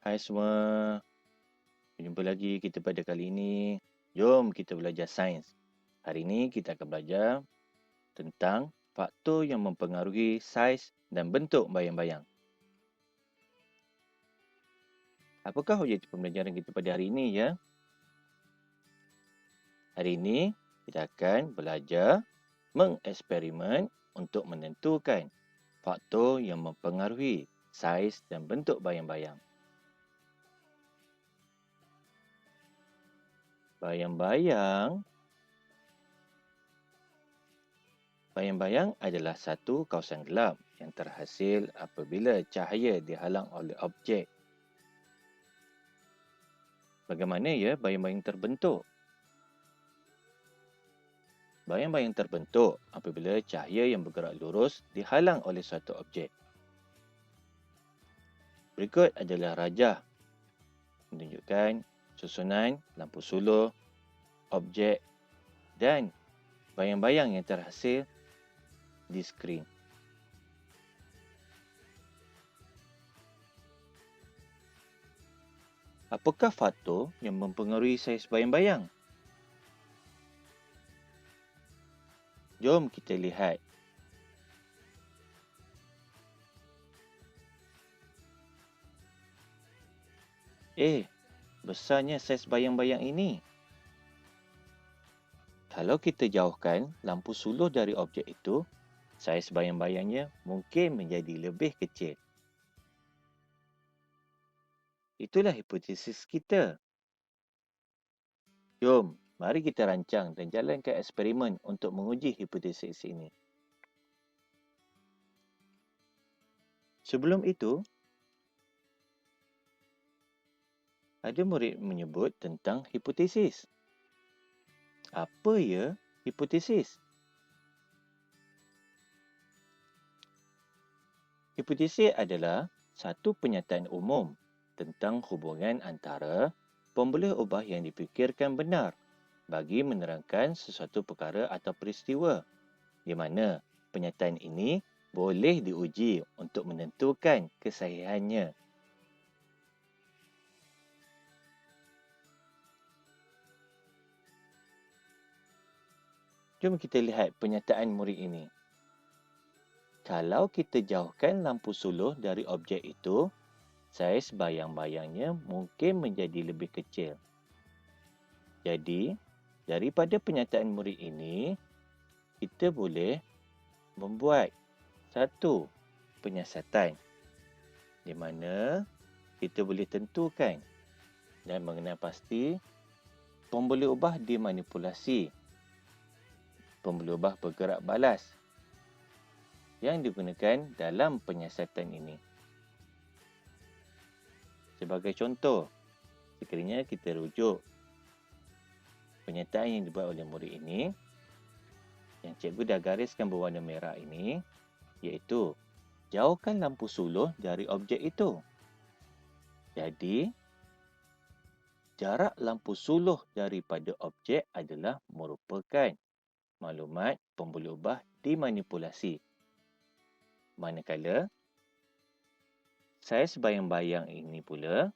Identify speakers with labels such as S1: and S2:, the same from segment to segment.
S1: Hai semua, berjumpa lagi kita pada kali ini. Jom kita belajar sains. Hari ini kita akan belajar tentang faktor yang mempengaruhi saiz dan bentuk bayang-bayang. Apakah objektif pembelajaran kita pada hari ini ya? Hari ini kita akan belajar mengeksperimen untuk menentukan faktor yang mempengaruhi saiz dan bentuk bayang-bayang. Bayang-bayang adalah satu kawasan gelap yang terhasil apabila cahaya dihalang oleh objek. Bagaimana ya bayang-bayang terbentuk? Bayang-bayang terbentuk apabila cahaya yang bergerak lurus dihalang oleh suatu objek. Berikut adalah rajah menunjukkan susunan lampu suluh, objek dan bayang-bayang yang terhasil di skrin. Apakah faktor yang mempengaruhi saiz bayang-bayang? Jom kita lihat. Besarnya saiz bayang-bayang ini. Kalau kita jauhkan lampu suluh dari objek itu, saiz bayang-bayangnya mungkin menjadi lebih kecil. Itulah hipotesis kita. Jom, mari kita rancang dan jalankan eksperimen untuk menguji hipotesis ini. Sebelum itu, ada murid menyebut tentang hipotesis. Apa ya hipotesis? Hipotesis adalah satu penyataan umum tentang hubungan antara pemboleh ubah yang dipikirkan benar bagi menerangkan sesuatu perkara atau peristiwa, di mana penyataan ini boleh diuji untuk menentukan kesahihannya. Jom kita lihat penyataan murid ini. Kalau kita jauhkan lampu suluh dari objek itu, saiz bayang-bayangnya mungkin menjadi lebih kecil. Jadi, daripada penyataan murid ini, kita boleh membuat satu penyiasatan di mana kita boleh tentukan dan mengenal pasti pemboleh ubah dimanipulasi. Pemboleh ubah bergerak balas yang digunakan dalam penyiasatan ini. Sebagai contoh, sekiranya kita rujuk penyataan yang dibuat oleh murid ini, yang cikgu dah gariskan berwarna merah ini, iaitu jauhkan lampu suluh dari objek itu. Jadi, jarak lampu suluh daripada objek adalah merupakan maklumat pemboleh ubah dimanipulasi. Manakala, saiz bayang-bayang ini pula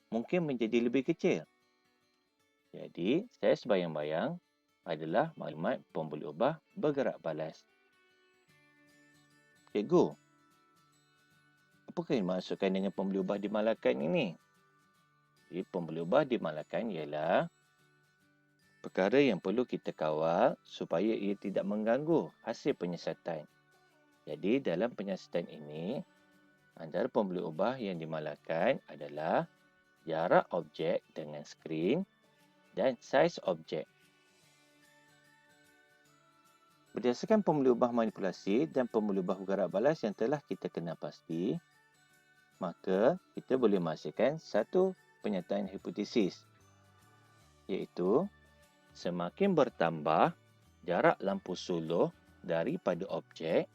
S1: mungkin menjadi lebih kecil. Jadi, saiz bayang-bayang adalah maklumat pemboleh ubah bergerak balas. Cikgu, apakah yang dimaksudkan dengan pemboleh ubah dimalakan ini? Jadi, pemboleh ubah dimalakan ialah perkara yang perlu kita kawal supaya ia tidak mengganggu hasil penyiasatan. Jadi, dalam penyiasatan ini, antara pemboleh ubah yang dimalakan adalah jarak objek dengan skrin dan saiz objek. Berdasarkan pemboleh ubah manipulasi dan pemboleh ubah bergerak balas yang telah kita kenal pasti, maka kita boleh menghasilkan satu penyataan hipotesis, iaitu semakin bertambah jarak lampu suluh daripada objek,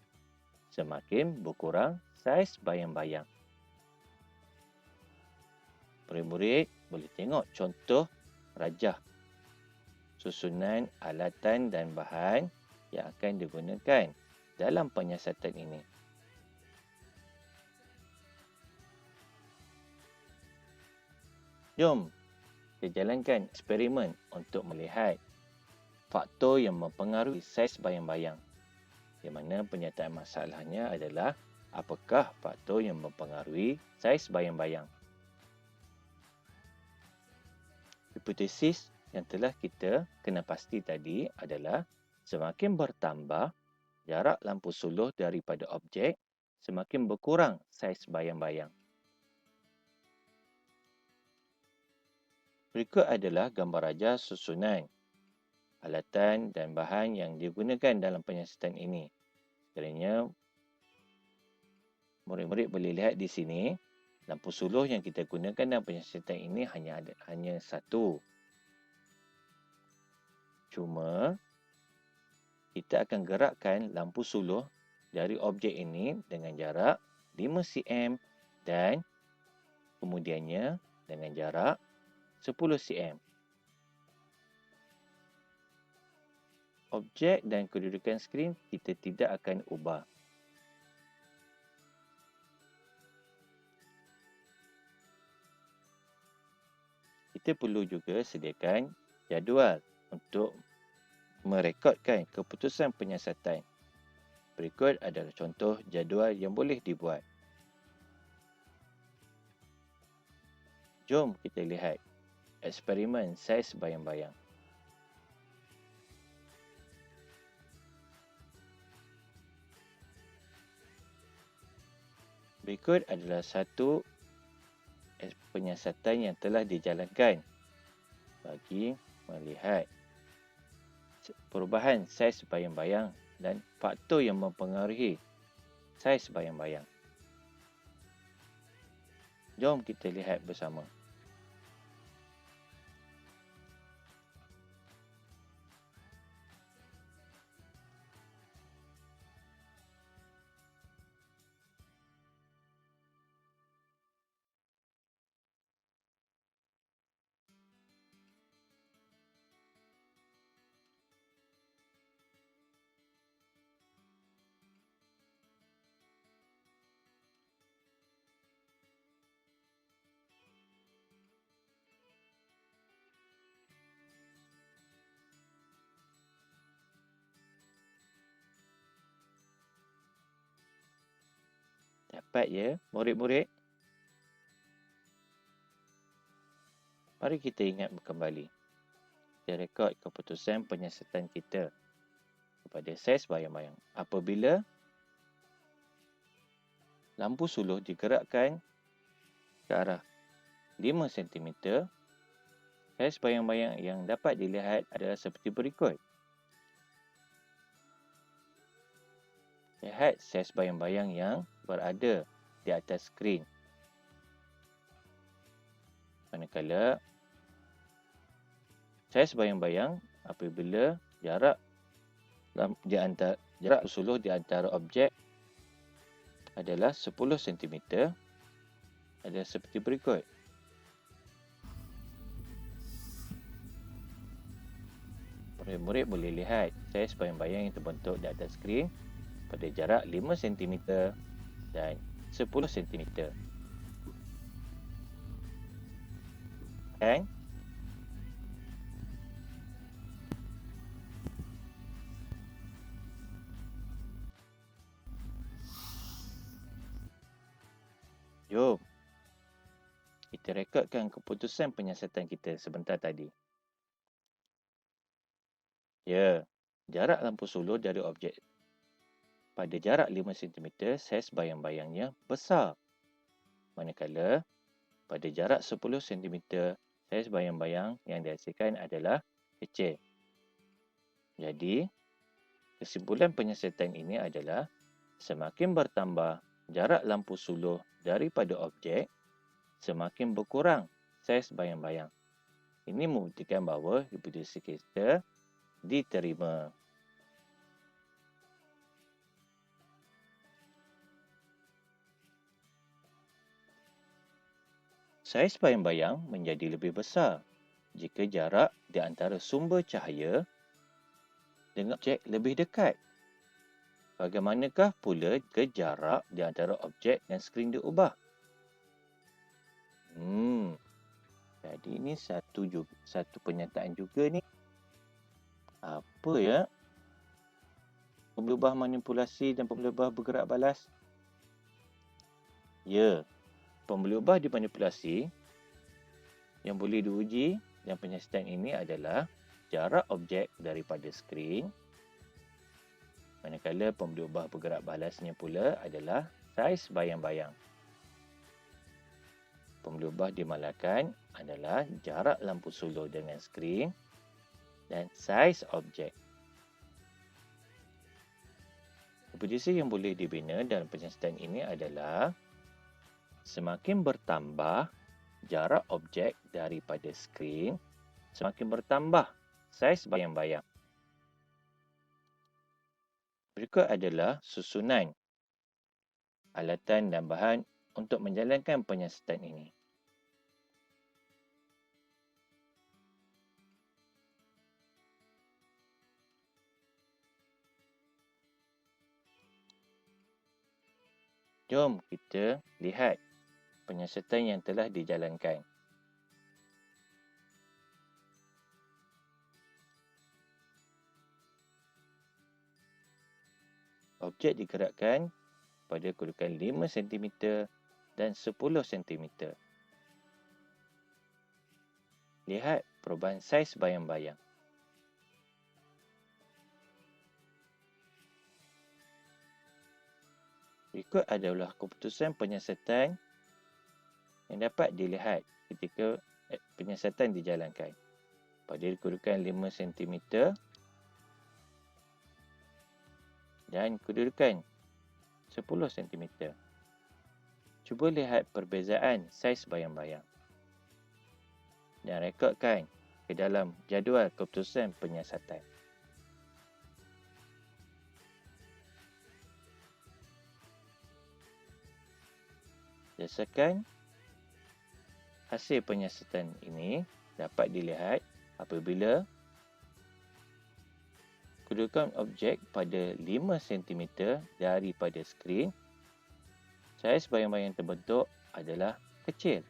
S1: semakin berkurang saiz bayang-bayang. Murid-murid boleh tengok contoh rajah susunan alatan dan bahan yang akan digunakan dalam penyiasatan ini. Jom kita jalankan eksperimen untuk melihat faktor yang mempengaruhi saiz bayang-bayang. Di mana penyataan masalahnya adalah apakah faktor yang mempengaruhi saiz bayang-bayang. Hipotesis yang telah kita kena pasti tadi adalah semakin bertambah jarak lampu suluh daripada objek, semakin berkurang saiz bayang-bayang. Berikut adalah gambar raja susunan alatan dan bahan yang digunakan dalam penyiasatan ini. Sekiranya murid-murid boleh lihat di sini, lampu suluh yang kita gunakan dalam penyiasatan ini hanya satu. Cuma kita akan gerakkan lampu suluh dari objek ini dengan jarak 5 cm dan kemudiannya dengan jarak 10 cm. Objek dan kedudukan skrin kita tidak akan ubah. Kita perlu juga sediakan jadual untuk merekodkan keputusan penyiasatan. Berikut adalah contoh jadual yang boleh dibuat. Jom kita lihat eksperimen saiz bayang-bayang. Berikut adalah satu penyiasatan yang telah dijalankan bagi melihat perubahan saiz bayang-bayang dan faktor yang mempengaruhi saiz bayang-bayang. Jom kita lihat bersama. Dapat ya, murid-murid? Mari kita ingat kembali. Kita rekod keputusan penyiasatan kita kepada saiz bayang-bayang. Apabila lampu suluh digerakkan ke arah 5 cm, saiz bayang-bayang yang dapat dilihat adalah seperti berikut. Lihat saiz bayang-bayang yang berada di atas skrin. Manakala saiz bayang-bayang apabila jarak suluh di antara objek adalah 10 cm adalah seperti berikut. Murid-murid boleh lihat saiz bayang-bayang yang terbentuk di atas skrin pada jarak 5 cm dan 10 cm. Kan? Jom kita rekodkan keputusan penyiasatan kita sebentar tadi. Ya, jarak lampu suluh dari objek pada jarak 5 cm, saiz bayang-bayangnya besar. Manakala pada jarak 10 cm, saiz bayang-bayang yang dihasilkan adalah kecil. Jadi, kesimpulan penyiasatan ini adalah semakin bertambah jarak lampu suluh daripada objek, semakin berkurang saiz bayang-bayang. Ini membuktikan bahawa hipotesis kita diterima. Saiz bayang-bayang menjadi lebih besar jika jarak di antara sumber cahaya dengan objek lebih dekat. Bagaimanakah pula jika jarak di antara objek dan skrin diubah? Jadi ini satu pernyataan juga ni. Apa ya? Pembelubah manipulasi dan pembelubah bergerak balas. Ya, pembelubah dimanipulasi yang boleh diuji dan penyiasatan ini adalah jarak objek daripada skrin, manakala pembelubah bergerak balasnya pula adalah saiz bayang-bayang. Pembelubah dimalakan adalah jarak lampu sulur dengan skrin dan saiz objek. Hipotesa yang boleh dibina dalam penyiasatan ini adalah semakin bertambah jarak objek daripada skrin, semakin bertambah saiz bayang-bayang. Berikut adalah susunan alatan dan bahan untuk menjalankan penyiasatan ini. Jom kita lihat penyiasatan yang telah dijalankan. Objek digerakkan pada kedudukan 5 cm dan 10 cm. Lihat perubahan saiz bayang-bayang. Berikut adalah keputusan penyiasatan yang dapat dilihat ketika penyiasatan dijalankan. Pada kedudukan 5 cm dan kedudukan 10 cm. Cuba lihat perbezaan saiz bayang-bayang dan rekodkan ke dalam jadual keputusan penyiasatan. Berdasarkan hasil penyiasatan ini dapat dilihat apabila kedudukan objek pada 5 cm daripada skrin, saiz bayang-bayang terbentuk adalah kecil.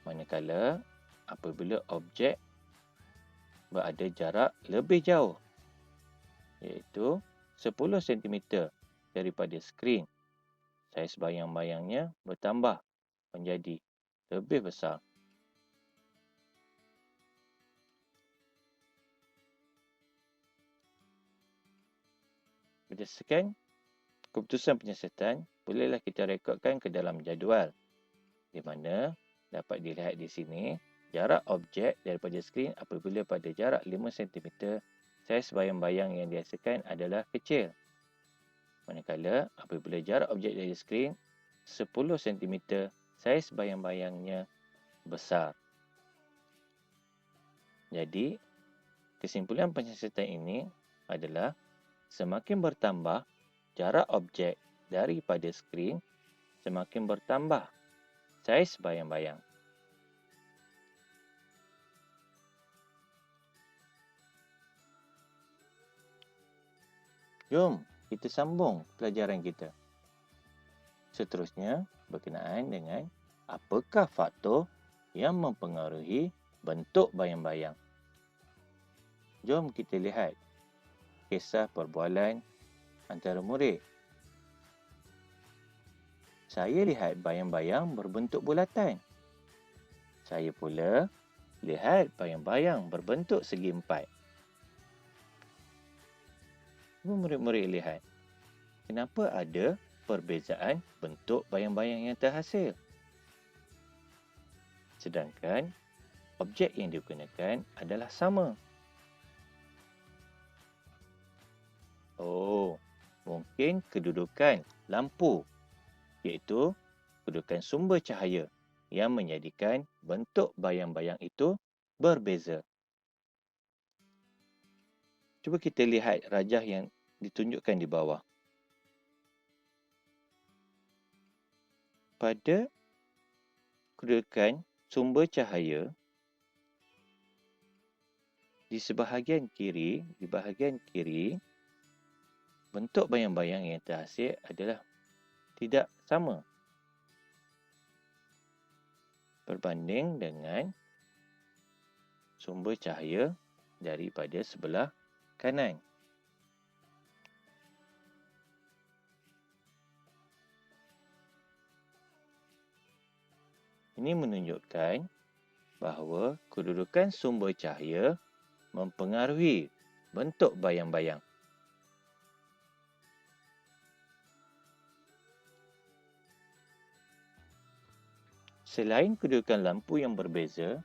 S1: Manakala apabila objek berada jarak lebih jauh, iaitu 10 cm daripada skrin, saiz bayang-bayangnya bertambah menjadi lebih besar. Berdasarkan keputusan penyiasatan, bolehlah kita rekodkan ke dalam jadual, di mana dapat dilihat di sini jarak objek daripada skrin apabila pada jarak 5 cm, saiz bayang-bayang yang dihasilkan adalah kecil. Manakala apabila jarak objek dari skrin 10 cm, saiz bayang-bayangnya besar. Jadi, kesimpulan penyiasatan ini adalah semakin bertambah jarak objek daripada skrin, semakin bertambah saiz bayang-bayang. Jom kita sambung pelajaran kita. Seterusnya berkenaan dengan apakah faktor yang mempengaruhi bentuk bayang-bayang. Jom kita lihat kisah perbualan antara murid. Saya lihat bayang-bayang berbentuk bulatan. Saya pula lihat bayang-bayang berbentuk segi empat. Cuba murid-murid lihat, kenapa ada perbezaan bentuk bayang-bayang yang terhasil? Sedangkan objek yang digunakan adalah sama. Oh, mungkin kedudukan lampu, iaitu kedudukan sumber cahaya yang menjadikan bentuk bayang-bayang itu berbeza. Cuba kita lihat rajah yang ditunjukkan di bawah. Pada kedudukan sumber cahaya, di bahagian kiri, bentuk bayang-bayang yang terhasil adalah tidak sama. berbanding dengan sumber cahaya daripada sebelah kanan. Ini menunjukkan bahawa kedudukan sumber cahaya mempengaruhi bentuk bayang-bayang. Selain kedudukan lampu yang berbeza,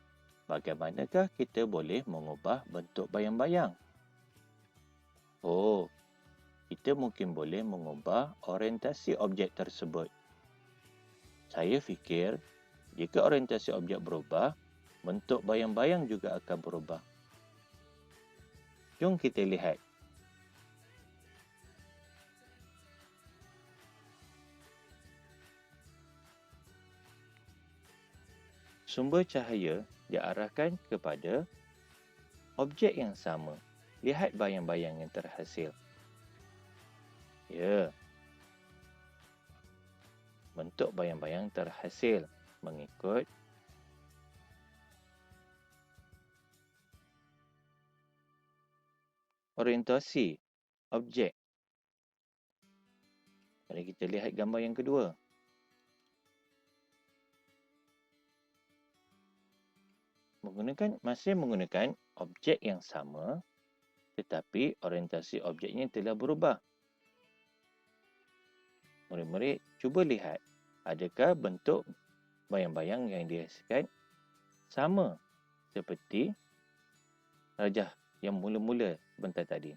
S1: bagaimanakah kita boleh mengubah bentuk bayang-bayang? Oh, kita mungkin boleh mengubah orientasi objek tersebut. Saya fikir, jika orientasi objek berubah, bentuk bayang-bayang juga akan berubah. Jom kita lihat. Sumber cahaya diarahkan kepada objek yang sama. Lihat bayang-bayang yang terhasil. Ya, bentuk bayang-bayang terhasil mengikut orientasi objek. Mari kita lihat gambar yang kedua. Masih menggunakan objek yang sama, tetapi orientasi objeknya telah berubah. Murid-murid, cuba lihat, adakah bentuk bayang-bayang yang dihasilkan sama seperti rajah yang mula-mula sebentar tadi?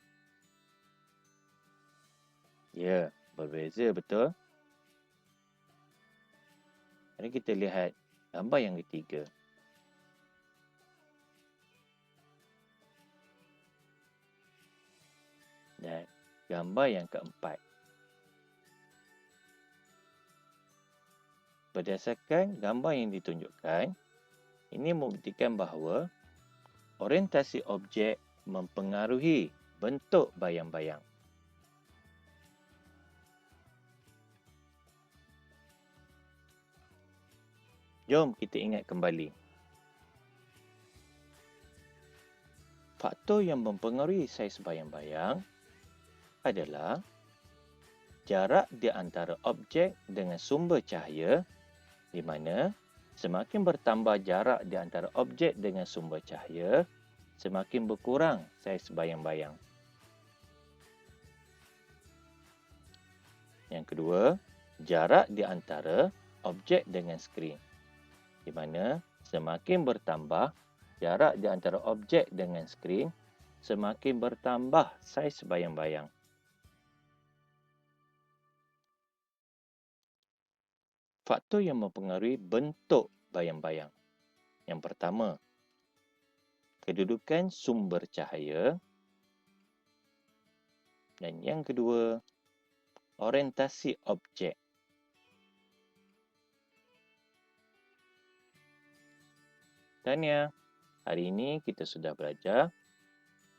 S1: Ya, berbeza betul. Mari kita lihat gambar yang ketiga. Dan gambar yang keempat. Berdasarkan gambar yang ditunjukkan, ini membuktikan bahawa orientasi objek mempengaruhi bentuk bayang-bayang. Jom kita ingat kembali. Faktor yang mempengaruhi saiz bayang-bayang adalah jarak di antara objek dengan sumber cahaya, di mana semakin bertambah jarak di antara objek dengan sumber cahaya, semakin berkurang saiz bayang-bayang. Yang kedua, jarak di antara objek dengan skrin, di mana semakin bertambah jarak di antara objek dengan skrin, semakin bertambah saiz bayang-bayang. Faktor yang mempengaruhi bentuk bayang-bayang. Yang pertama, kedudukan sumber cahaya. Dan yang kedua, orientasi objek. Tahniah, hari ini kita sudah belajar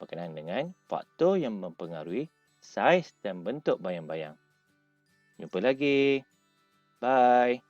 S1: berkenaan dengan faktor yang mempengaruhi saiz dan bentuk bayang-bayang. Jumpa lagi. Bye.